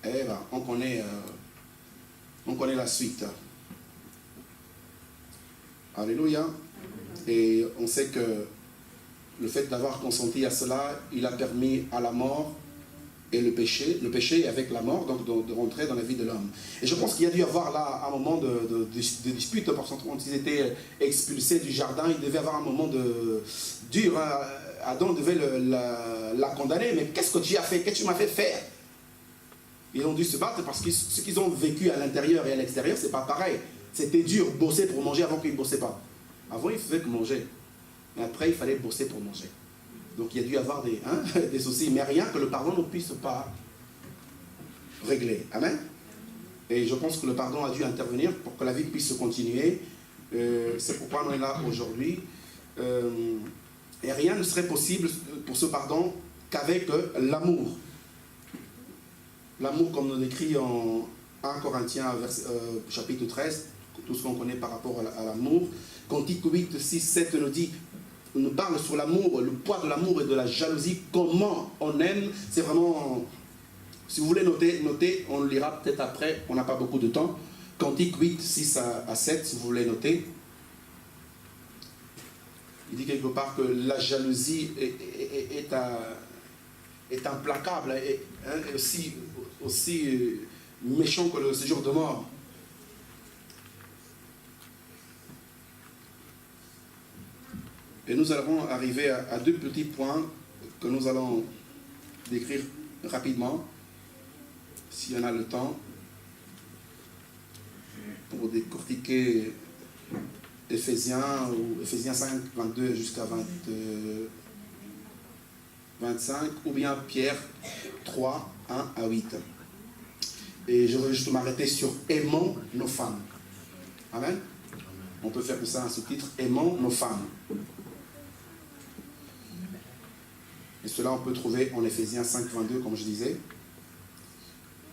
Eh ben, on connaît la suite. Alléluia. Et on sait que le fait d'avoir consenti à cela, il a permis à la mort et le péché avec la mort, donc de rentrer dans la vie de l'homme. Et je pense qu'il y a dû y avoir là un moment de dispute, parce que quand ils étaient expulsés du jardin, il devait y avoir un moment dur. Adam devait la condamner. Mais qu'est-ce que tu as fait? Qu'est-ce que tu m'as fait faire? Ils ont dû se battre parce que ce qu'ils ont vécu à l'intérieur et à l'extérieur, c'est pas pareil. C'était dur, bosser pour manger avant qu'ils ne bossaient pas. Avant, ils ne faisaient que manger. Mais après, il fallait bosser pour manger. Donc il y a dû y avoir des soucis, mais rien que le pardon ne puisse pas régler. Amen. Et je pense que le pardon a dû intervenir pour que la vie puisse continuer. C'est pourquoi on est là aujourd'hui. Et rien ne serait possible pour ce pardon qu'avec l'amour. L'amour, comme on écrit en 1 Corinthiens chapitre 13, tout ce qu'on connaît par rapport à l'amour. Cantique 8, 6, 7 nous parle sur l'amour, le poids de l'amour et de la jalousie, comment on aime. C'est vraiment, si vous voulez noter, on le lira peut-être après, on n'a pas beaucoup de temps. Cantique 8, 6 à 7, si vous voulez noter. Il dit quelque part que la jalousie est implacable et aussi méchant que le séjour de mort. Et nous allons arriver à deux petits points que nous allons décrire rapidement, s'il y en a le temps, pour décortiquer Éphésiens 5, 22 jusqu'à 25, ou bien Pierre 3, 1 à 8. Et je veux juste m'arrêter sur « Aimons nos femmes ». Amen. On peut faire de ça un sous-titre « Aimons nos femmes ». Et cela, on peut trouver en Éphésiens 5, 22, comme je disais,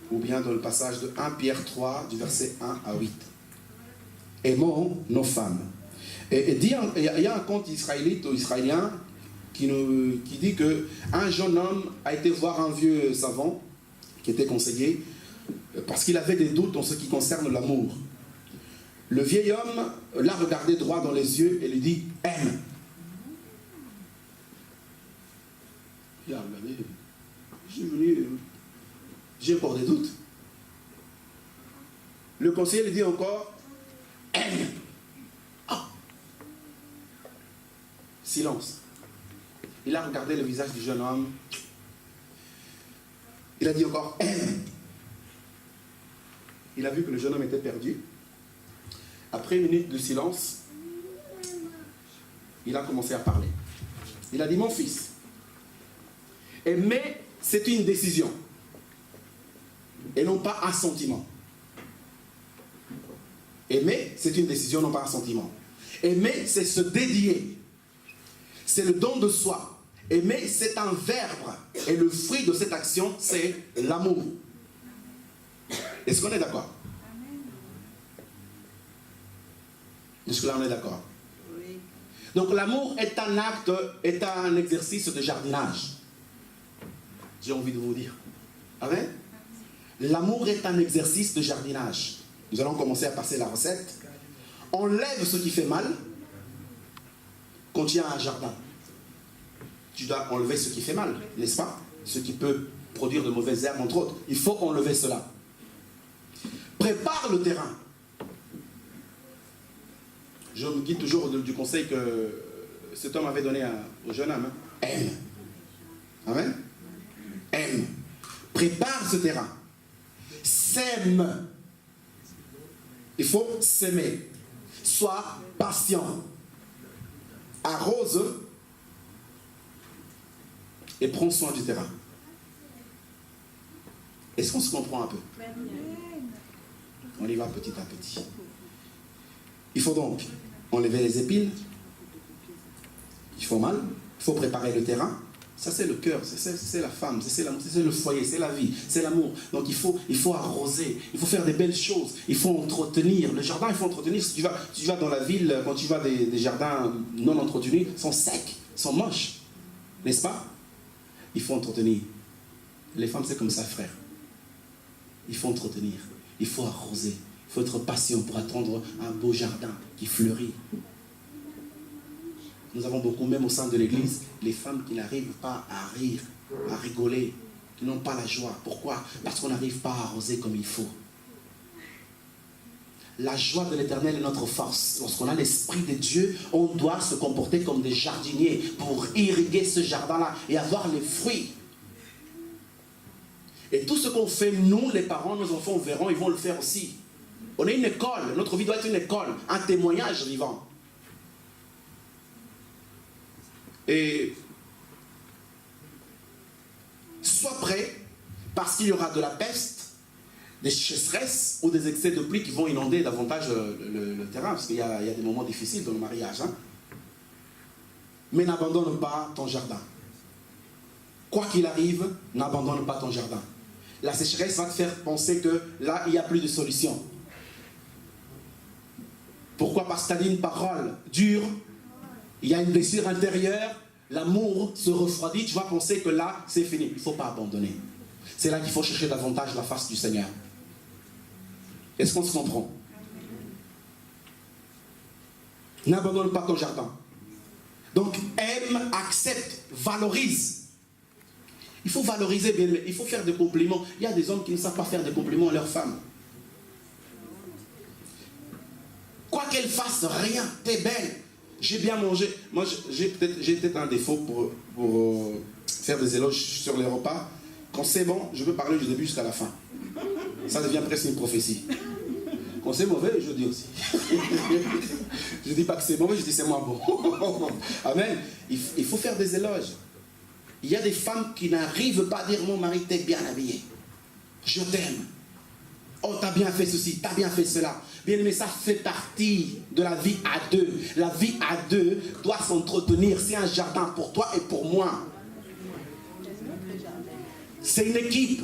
ou bien dans le passage de 1 Pierre 3, du verset 1 à 8. Aimons nos femmes. Et il y a un conte israélite ou israélien qui dit qu'un jeune homme a été voir un vieux savant qui était conseiller parce qu'il avait des doutes en ce qui concerne l'amour. Le vieil homme l'a regardé droit dans les yeux et lui dit « Aime ». Il a regardé, j'ai encore des doutes. Le conseiller lui dit encore, aime. Oh. Silence. Il a regardé le visage du jeune homme. Il a dit encore, aime. Il a vu que le jeune homme était perdu. Après une minute de silence, il a commencé à parler. Il a dit, mon fils, aimer, c'est une décision. Et non pas un sentiment. Aimer, c'est une décision, non pas un sentiment. Aimer, c'est se dédier. C'est le don de soi. Aimer, c'est un verbe. Et le fruit de cette action, c'est l'amour. Est-ce qu'on est d'accord? Est-ce que là, on est d'accord? Oui. Donc, l'amour est un acte, est un exercice de jardinage. J'ai envie de vous dire. Amen. L'amour est un exercice de jardinage. Nous allons commencer à passer la recette. Enlève ce qui fait mal quand il y a un jardin. Tu dois enlever ce qui fait mal, n'est-ce pas? Ce qui peut produire de mauvaises herbes, entre autres. Il faut enlever cela. Prépare le terrain. Je me guide toujours du conseil que cet homme avait donné au jeune homme. Aime. Amen. Aime. Prépare ce terrain. Sème. Il faut s'aimer. Sois patient. Arrose et prends soin du terrain. Est-ce qu'on se comprend un peu? On y va petit à petit. Il faut donc enlever les épines qui font mal. Il faut préparer le terrain. Ça, c'est le cœur, c'est la femme, c'est le foyer, c'est la vie, c'est l'amour. Donc, il faut arroser, il faut faire des belles choses, il faut entretenir. Le jardin, il faut entretenir. Si tu vas dans la ville, quand tu vas des jardins non entretenus, ils sont secs, ils sont moches. N'est-ce pas? Il faut entretenir. Les femmes, c'est comme ça, frère. il faut entretenir, il faut arroser, il faut être patient pour attendre un beau jardin qui fleurit. Nous avons beaucoup, même au sein de l'église, les femmes qui n'arrivent pas à rire, à rigoler, qui n'ont pas la joie. Pourquoi? Parce qu'on n'arrive pas à arroser comme il faut. La joie de l'Éternel est notre force. Lorsqu'on a l'Esprit de Dieu, on doit se comporter comme des jardiniers pour irriguer ce jardin-là et avoir les fruits. Et tout ce qu'on fait, nous, les parents, nos enfants verront, ils vont le faire aussi. On est une école. Notre vie doit être une école, un témoignage vivant. Et sois prêt, parce qu'il y aura de la peste, des sécheresses ou des excès de pluie qui vont inonder davantage le terrain, parce qu'il y a des moments difficiles dans le mariage. Hein. Mais n'abandonne pas ton jardin. Quoi qu'il arrive, n'abandonne pas ton jardin. La sécheresse va te faire penser que là, il n'y a plus de solution. Pourquoi? Parce que tu as dit une parole dure, il y a une blessure intérieure, l'amour se refroidit, tu vas penser que là, c'est fini. Il ne faut pas abandonner. C'est là qu'il faut chercher davantage la face du Seigneur. Est-ce qu'on se comprend? N'abandonne pas ton jardin. Donc, aime, accepte, valorise. Il faut valoriser bien, il faut faire des compliments. Il y a des hommes qui ne savent pas faire des compliments à leurs femmes. Quoi qu'elle fasse, rien, t'es belle. J'ai bien mangé. Moi, j'ai peut-être un défaut pour faire des éloges sur les repas. Quand c'est bon, je peux parler du début jusqu'à la fin. Ça devient presque une prophétie. Quand c'est mauvais, je dis aussi. Je ne dis pas que c'est mauvais, je dis c'est moins bon. Amen. Il faut faire des éloges. Il y a des femmes qui n'arrivent pas à dire mon mari, t'es bien habillé. Je t'aime. Oh, t'as bien fait ceci, t'as bien fait cela. Bien aimé, ça fait partie de la vie à deux. La vie à deux doit s'entretenir. C'est un jardin pour toi et pour moi. C'est une équipe.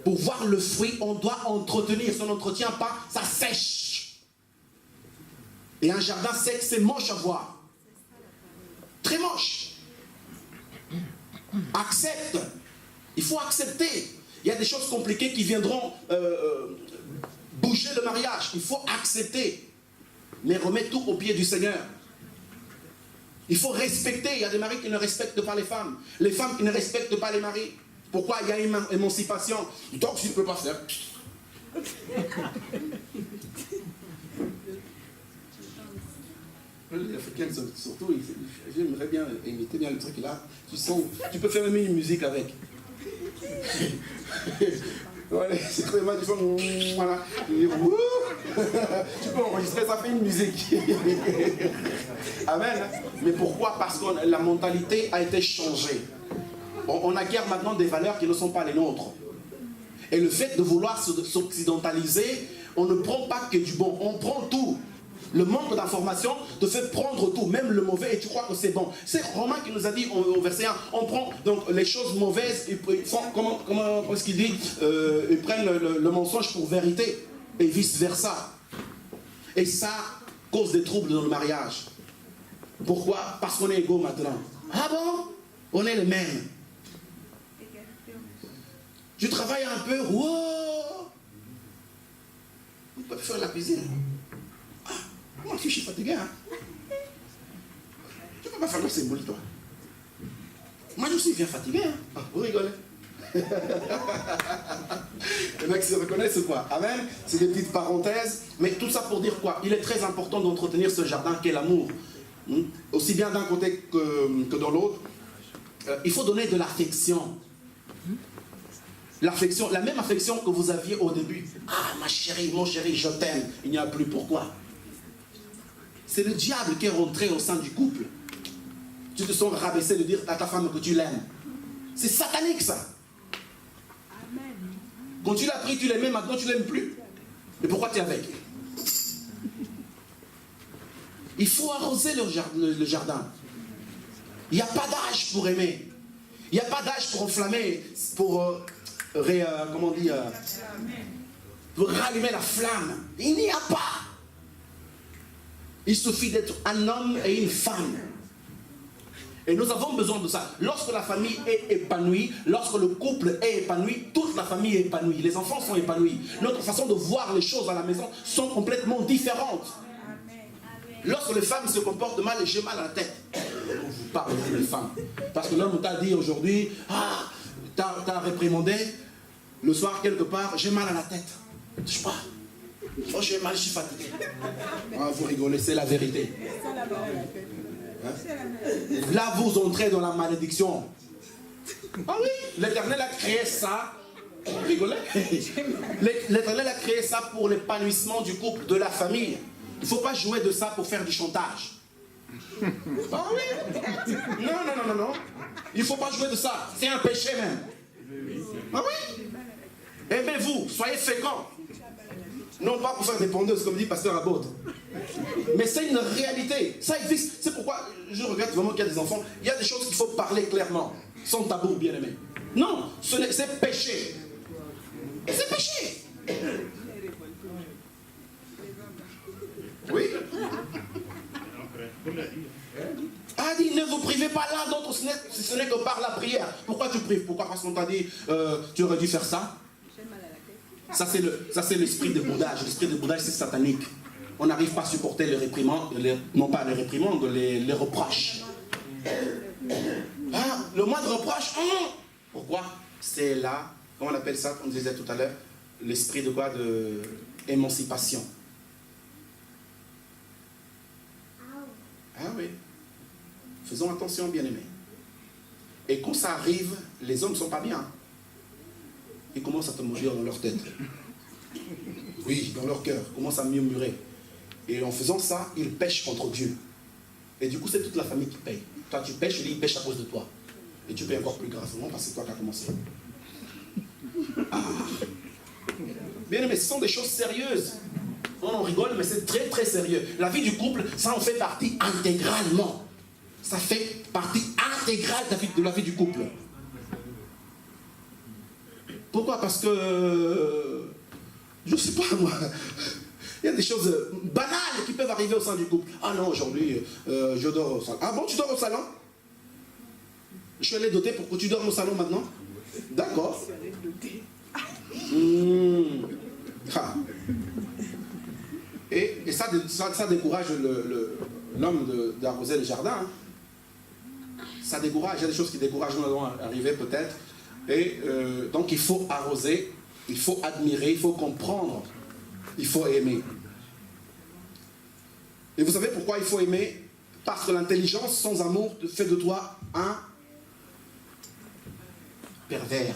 Pour voir le fruit, on doit entretenir. Si on n'entretient pas, ça sèche. Et un jardin sec, c'est moche à voir. Très moche. Accepte. Il faut accepter. Il y a des choses compliquées qui viendront bouger le mariage. Il faut accepter. Mais remettre tout au pied du Seigneur. Il faut respecter. Il y a des maris qui ne respectent pas les femmes. Les femmes qui ne respectent pas les maris. Pourquoi? Il y a une émancipation. Donc tu ne peux pas faire. Les Africains surtout, j'aimerais bien imiter bien le truc là. Tu peux faire même une musique avec. Ouais, c'est vraiment du fond. Voilà. Tu peux enregistrer, ça fait une musique. Amen. Mais pourquoi? Parce que la mentalité a été changée. On acquiert maintenant des valeurs qui ne sont pas les nôtres. Et le fait de vouloir s'occidentaliser, on ne prend pas que du bon, on prend tout. Le manque d'information te fait prendre tout, même le mauvais, et tu crois que c'est bon. C'est Romain qui nous a dit au verset 1, on prend donc les choses mauvaises, ils font, comment est-ce qu'il dit, ils prennent le mensonge pour vérité, et vice-versa. Et ça cause des troubles dans le mariage. Pourquoi? Parce qu'on est égaux maintenant. Ah bon? On est les mêmes. Je travaille un peu, wow! Vous pouvez faire la cuisine. Ah, moi aussi je suis fatigué. Hein? Tu ne peux pas faire le symbole, toi. Moi je suis bien fatigué. Hein? Ah, vous rigolez. Les mecs se reconnaissent ou quoi? Amen. C'est des petites parenthèses. Mais tout ça pour dire quoi? Il est très important d'entretenir ce jardin qu'est l'amour. Aussi bien d'un côté que dans l'autre. Il faut donner de l'affection. L'affection, la même affection que vous aviez au début. Ah, ma chérie, mon chéri, je t'aime. Il n'y a plus. Pourquoi? C'est le diable qui est rentré au sein du couple. Tu te sens rabaissé de dire à ta femme que tu l'aimes. C'est satanique, ça. Quand tu l'as pris, tu l'aimais, maintenant tu ne l'aimes plus. Mais pourquoi tu es avec? Il faut arroser le jardin. Il n'y a pas d'âge pour aimer. Il n'y a pas d'âge pour enflammer, pour... comment on dit, pour rallumer la flamme. Il n'y a pas. Il suffit d'être un homme et une femme. Et nous avons besoin de ça. Lorsque la famille est épanouie, lorsque le couple est épanoui, toute la famille est épanouie. Les enfants sont épanouis. Notre façon de voir les choses à la maison sont complètement différentes. Lorsque les femmes se comportent mal, j'ai mal à la tête. On vous parle des femmes. Parce que l'homme t'a dit aujourd'hui, ah, t'as réprimandé, le soir quelque part, j'ai mal à la tête. Je sais pas. Oh, j'ai mal, je suis fatigué. Ah, vous rigolez, c'est la vérité. Hein? Là, vous entrez dans la malédiction. Ah oui, l'Éternel a créé ça. Vous rigolez? L'Éternel a créé ça pour l'épanouissement du couple, de la famille. Il ne faut pas jouer de ça pour faire du chantage. Ah oui. Non. Il ne faut pas jouer de ça. C'est un péché même. Ah oui. Aimez-vous, soyez féconds. Non pas pour faire des pondeuses comme dit Pasteur Abbott. Mais c'est une réalité. Ça existe. C'est pourquoi je regrette vraiment qu'il y a des enfants. Il y a des choses qu'il faut parler clairement. Sans tabou, bien aimé. Non, c'est péché. C'est péché. Oui. Ah, dit, ne vous privez pas l'un d'autre, ce n'est que par la prière. Pourquoi tu prives? Pourquoi? Parce qu'on t'a dit, tu aurais dû faire ça. Ça, c'est l'esprit de boudage. L'esprit de boudage, c'est satanique. On n'arrive pas à supporter les réprimandes, non pas les réprimandes, les reproches. Ah, le moindre reproche, pourquoi? C'est là, comment on appelle ça, on disait tout à l'heure, l'esprit de quoi? De émancipation. Ah oui. Faisons attention, bien-aimés. Et quand ça arrive, les hommes ne sont pas bien. Ils commencent à te maudire dans leur tête. Oui, dans leur cœur. Ils commencent à murmurer. Et en faisant ça, ils pêchent contre Dieu. Et du coup, c'est toute la famille qui paye. Toi, tu pêches, lui, il pêche à cause de toi. Et tu payes encore plus gravement parce que c'est toi qui as commencé. Ah. Bien-aimés, ce sont des choses sérieuses. On rigole, mais c'est très très sérieux. La vie du couple, ça en fait partie intégralement. Ça fait partie intégrale de la vie du couple. Pourquoi? Parce que, je ne sais pas moi, il y a des choses banales qui peuvent arriver au sein du couple. Ah non, aujourd'hui, je dors au salon. Ah bon, tu dors au salon? Je suis allé doter pour que tu dormes au salon maintenant? D'accord. Ah. Et ça décourage l'homme d'arroser le jardin. Hein. Ça décourage, il y a des choses qui découragent, nous allons arriver peut-être. Et donc il faut arroser, il faut admirer, il faut comprendre, il faut aimer. Et vous savez pourquoi il faut aimer? Parce que l'intelligence sans amour fait de toi un pervers.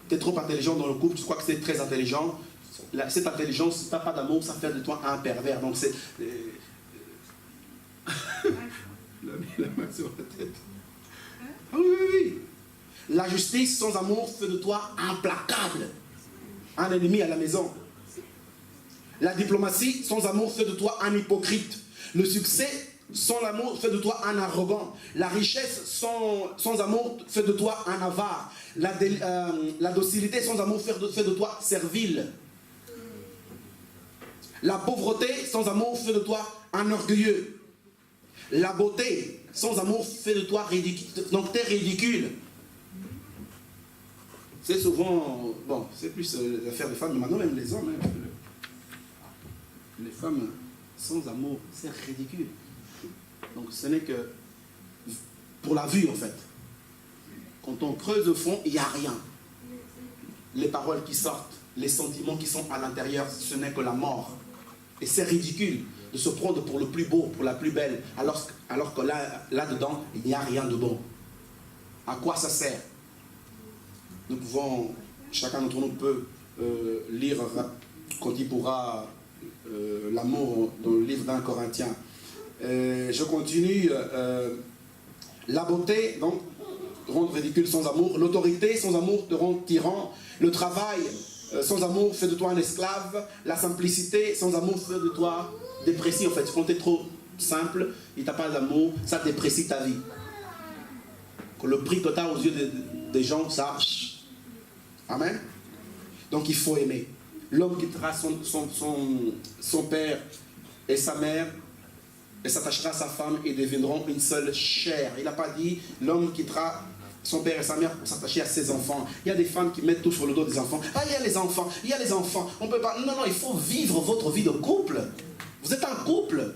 Tu es trop intelligent dans le couple, tu crois que c'est très intelligent. Cette intelligence, si tu n'as pas d'amour, ça fait de toi un pervers. Donc c'est... la main sur la tête. Ah oui. La justice sans amour fait de toi implacable. Un ennemi à la maison. La diplomatie sans amour fait de toi un hypocrite. Le succès sans l'amour fait de toi un arrogant. La richesse sans amour fait de toi un avare. La docilité sans amour fait de toi servile. La pauvreté sans amour fait de toi un orgueilleux. La beauté sans amour fait de toi ridicule. Donc tu es ridicule. C'est souvent... Bon, c'est plus l'affaire des femmes, mais maintenant même les hommes. Hein. Les femmes sans amour, c'est ridicule. Donc ce n'est que pour la vue en fait. Quand on creuse au fond, il n'y a rien. Les paroles qui sortent, les sentiments qui sont à l'intérieur, ce n'est que la mort. Et c'est ridicule de se prendre pour le plus beau, pour la plus belle, alors que là-dedans, il n'y a rien de bon. À quoi ça sert? Nous pouvons, chacun d'entre nous peut lire quand il pourra l'amour dans le livre d'1 Corinthiens. Je continue. La beauté, donc, rendre ridicule sans amour. L'autorité sans amour te rend tyran. Le travail sans amour fait de toi un esclave. La simplicité sans amour fait de toi déprécie. En fait, quand tu es trop simple, il t'a pas d'amour, ça déprécie ta vie. Que le prix que tu as aux yeux des gens, ça... Amen. Donc il faut aimer. L'homme quittera son père et sa mère et s'attachera à sa femme et deviendront une seule chair. Il n'a pas dit l'homme quittera son père et sa mère pour s'attacher à ses enfants. Il y a des femmes qui mettent tout sur le dos des enfants. Ah, il y a les enfants, on peut pas. Non, non, il faut vivre votre vie de couple. Vous êtes un couple.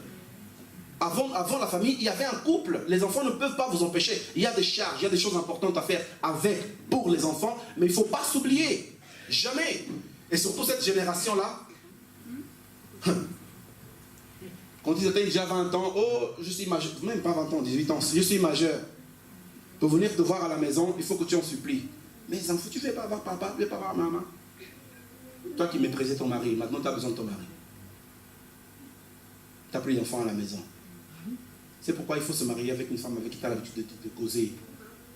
Avant la famille, il y avait un couple. Les enfants ne peuvent pas vous empêcher. Il y a des charges, il y a des choses importantes à faire avec, pour les enfants, mais il ne faut pas s'oublier. Jamais. Et surtout cette génération-là, quand ils étaient déjà 20 ans, oh, je suis majeur, même pas 20 ans, 18 ans, je suis majeur. Pour venir te voir à la maison, il faut que tu en supplies. Mais enfants, tu ne veux pas voir papa, tu ne veux pas voir maman. Toi qui méprisais ton mari, maintenant tu as besoin de ton mari. Tu n'as plus d'enfants à la maison. C'est pourquoi il faut se marier avec une femme avec qui tu as l'habitude de causer.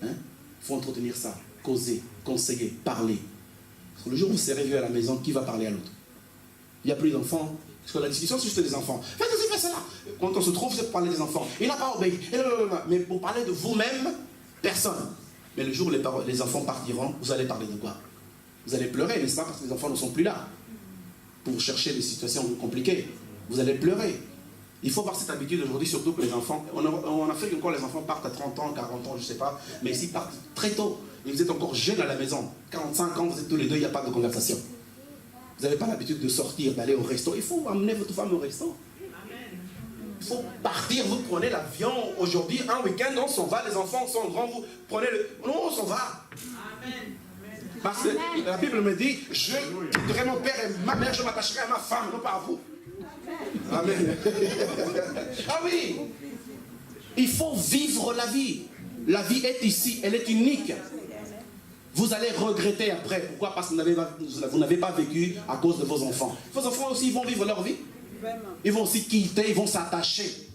Hein? Il faut entretenir ça, causer, conseiller, parler. Parce que le jour où vous serez vu à la maison, qui va parler à l'autre? Il n'y a plus d'enfants. Parce que la discussion, c'est juste des enfants. Faites ceci, faites cela. Quand on se trouve, c'est pour parler des enfants. Il n'a pas obéi. Mais pour parler de vous-même, personne. Mais le jour où les enfants partiront, vous allez parler de quoi? Vous allez pleurer, n'est-ce pas? Parce que les enfants ne sont plus là. Pour chercher des situations compliquées. Vous allez pleurer. Il faut avoir cette habitude aujourd'hui, surtout que les enfants, en Afrique encore les enfants partent à 30 ans, 40 ans, je ne sais pas, mais ici ils partent très tôt. Et vous êtes encore jeunes à la maison. 45 ans, vous êtes tous les deux, il n'y a pas de conversation. Vous n'avez pas l'habitude de sortir, d'aller au resto. Il faut amener votre femme au resto. Il faut partir, vous prenez l'avion. Aujourd'hui, un week-end, on s'en va, les enfants sont grands, vous prenez le... Non, on s'en va. Amen. Parce que la Bible me dit, je quitterai mon père et ma mère, je m'attacherai à ma femme, non pas à vous. Amen. Ah oui. Il faut vivre la vie. La vie est ici, elle est unique. Vous allez regretter après. Pourquoi? Parce que vous n'avez pas vécu à cause de vos enfants. Vos enfants aussi, ils vont vivre leur vie. Ils vont aussi quitter, ils vont s'attacher.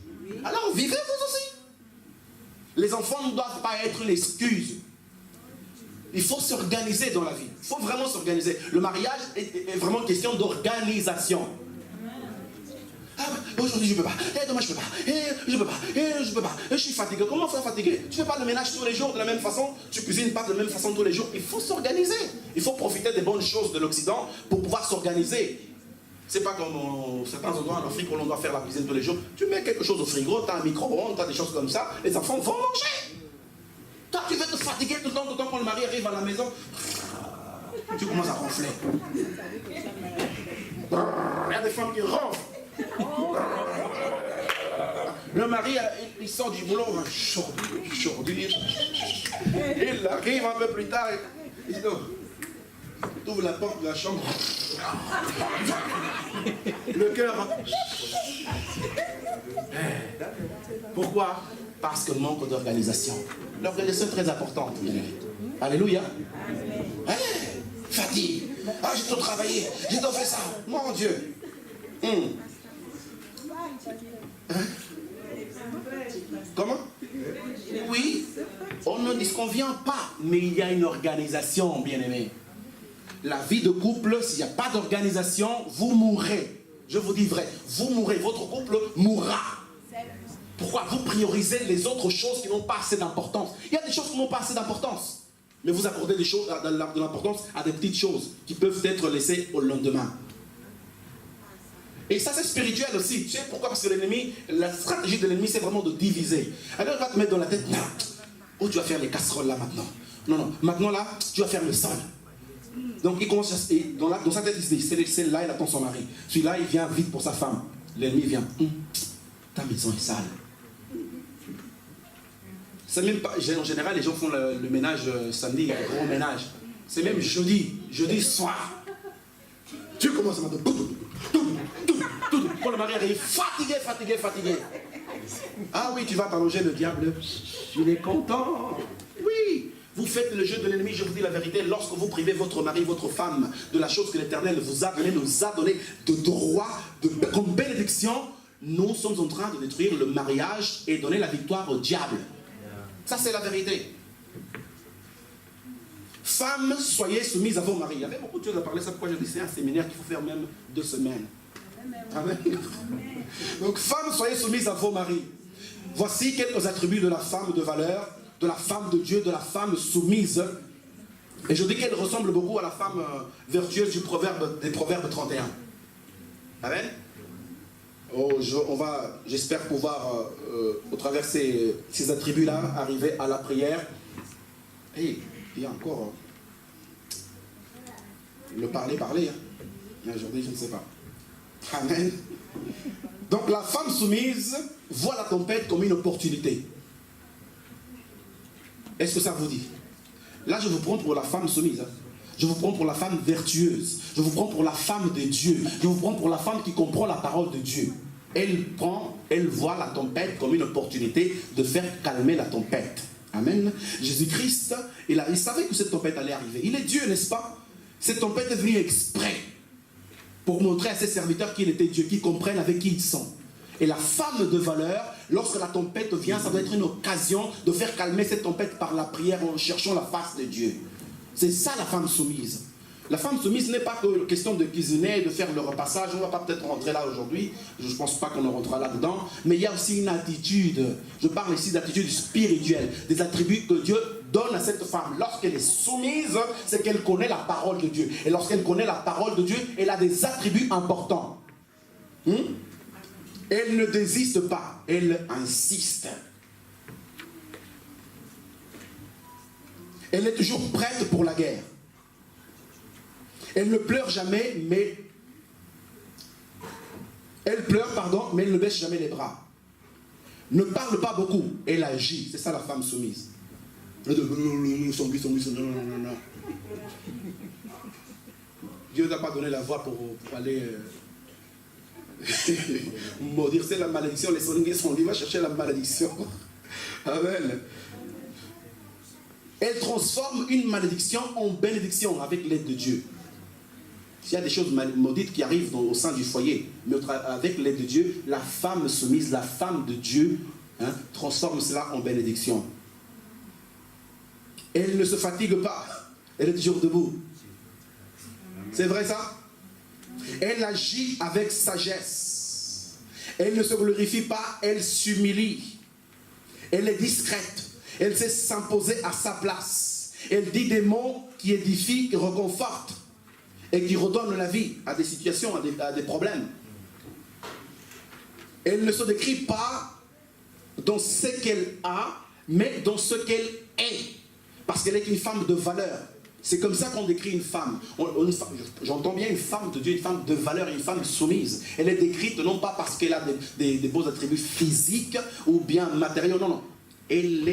Alors vivez vous aussi. Les enfants ne doivent pas être une excuse. Il faut s'organiser dans la vie. Il faut vraiment s'organiser. Le mariage est vraiment une question d'organisation. Ah, aujourd'hui je ne peux pas, demain je ne peux pas, je ne peux pas, je ne peux pas, je suis fatigué. Comment faire fatigué? Tu ne fais pas le ménage tous les jours de la même façon, tu cuisines pas de la même façon tous les jours. Il faut s'organiser. Il faut profiter des bonnes choses de l'Occident pour pouvoir s'organiser. C'est pas comme certains endroits en Afrique où l'on doit faire la cuisine tous les jours. Tu mets quelque chose au frigo, tu as un micro-ondes, tu as des choses comme ça, les enfants vont manger. Toi tu veux te fatiguer tout le temps quand le mari arrive à la maison. Tu commences à ronfler. Il y a des femmes qui ronflent. Le mari, il sort du boulot, aujourd'hui. Il arrive un peu plus tard, il dit non. Il ouvre la porte de la chambre. Le cœur. Pourquoi? Parce que manque d'organisation. L'organisation est très importante. Alléluia. Fatigue. Ah, j'ai trop travaillé, j'ai trop fait ça. Mon Dieu. Comment? Oui, on ne disconvient pas, mais il y a une organisation, bien-aimé. La vie de couple, s'il n'y a pas d'organisation, vous mourrez. Je vous dis vrai, vous mourrez, votre couple mourra. Pourquoi? Vous priorisez les autres choses qui n'ont pas assez d'importance. Il y a des choses qui n'ont pas assez d'importance, mais vous accordez des choses, de l'importance à des petites choses qui peuvent être laissées au lendemain. Et ça c'est spirituel aussi. Tu sais pourquoi? Parce que l'ennemi, la stratégie de l'ennemi c'est vraiment de diviser. Alors il va te mettre dans la tête, non, oh tu vas faire les casseroles là maintenant. Non, non, maintenant là, tu vas faire le sol. Donc il commence dans sa tête, il se dit, celle-là il attend son mari. Celui-là il vient vite pour sa femme. L'ennemi vient, ta maison est sale. C'est même pas, en général les gens font le ménage samedi, le gros ménage. C'est même jeudi soir. Tu commences à m'entendre. Quand le mari arrive, fatigué. Ah oui, tu vas t'allonger le diable. Il est content. Oui, vous faites le jeu de l'ennemi, je vous dis la vérité. Lorsque vous privez votre mari, votre femme de la chose que l'Éternel vous a donné, nous a donné de droit, comme bénédiction, nous sommes en train de détruire le mariage et donner la victoire au diable. Ça, c'est la vérité. Femmes, soyez soumises à vos maris. Il y avait beaucoup de choses à parler, c'est pourquoi je dis c'est un séminaire qu'il faut faire même 2 semaines. Amen. Donc, femmes, soyez soumises à vos maris. Voici quelques attributs de la femme de valeur, de la femme de Dieu, de la femme soumise. Et je dis qu'elle ressemble beaucoup à la femme vertueuse des Proverbes 31. Amen. j'espère pouvoir, au travers de ces attributs-là, arriver à la prière. Et il y a encore le parler. Hein. Mais aujourd'hui, je ne sais pas. Amen. Donc la femme soumise voit la tempête comme une opportunité. Est-ce que ça vous dit? Là, je vous prends pour la femme soumise. Hein. Je vous prends pour la femme vertueuse. Je vous prends pour la femme de Dieu. Je vous prends pour la femme qui comprend la parole de Dieu. Elle voit la tempête comme une opportunité de faire calmer la tempête. Amen. Jésus-Christ, il savait que cette tempête allait arriver. Il est Dieu, n'est-ce pas? Cette tempête est venue exprès pour montrer à ses serviteurs qu'il était Dieu, qu'ils comprennent avec qui ils sont. Et la femme de valeur, lorsque la tempête vient, ça doit être une occasion de faire calmer cette tempête par la prière en cherchant la face de Dieu. C'est ça la femme soumise. La femme soumise n'est pas que question de cuisiner, de faire le repassage. On ne va pas peut-être rentrer là aujourd'hui. Je ne pense pas qu'on rentrera là-dedans. Mais il y a aussi une attitude. Je parle ici d'attitude spirituelle. Des attributs que Dieu donne à cette femme. Lorsqu'elle est soumise, c'est qu'elle connaît la parole de Dieu. Et lorsqu'elle connaît la parole de Dieu, elle a des attributs importants. Elle ne désiste pas. Elle insiste. Elle est toujours prête pour la guerre. Elle ne pleure jamais, mais... Elle pleure, mais elle ne baisse jamais les bras. Ne parle pas beaucoup, elle agit. C'est ça la femme soumise. Non. Dieu n'a pas donné la voix pour aller... maudire. C'est la malédiction. Les sonniers sont dit, va chercher la malédiction. Amen. Elle transforme une malédiction en bénédiction avec l'aide de Dieu. S'il y a des choses maudites qui arrivent au sein du foyer, mais avec l'aide de Dieu, la femme soumise, la femme de Dieu, transforme cela en bénédiction. Elle ne se fatigue pas. Elle est toujours debout. C'est vrai ça? Elle agit avec sagesse. Elle ne se glorifie pas, elle s'humilie. Elle est discrète. Elle sait s'imposer à sa place. Elle dit des mots qui édifient, qui réconfortent et qui redonnent la vie à des situations, à des problèmes. Elle ne se décrit pas dans ce qu'elle a, mais dans ce qu'elle est. Parce qu'elle est une femme de valeur. C'est comme ça qu'on décrit une femme. J'entends bien une femme de Dieu, une femme de valeur, une femme soumise. Elle est décrite non pas parce qu'elle a des beaux attributs physiques ou bien matériels, non. Elle est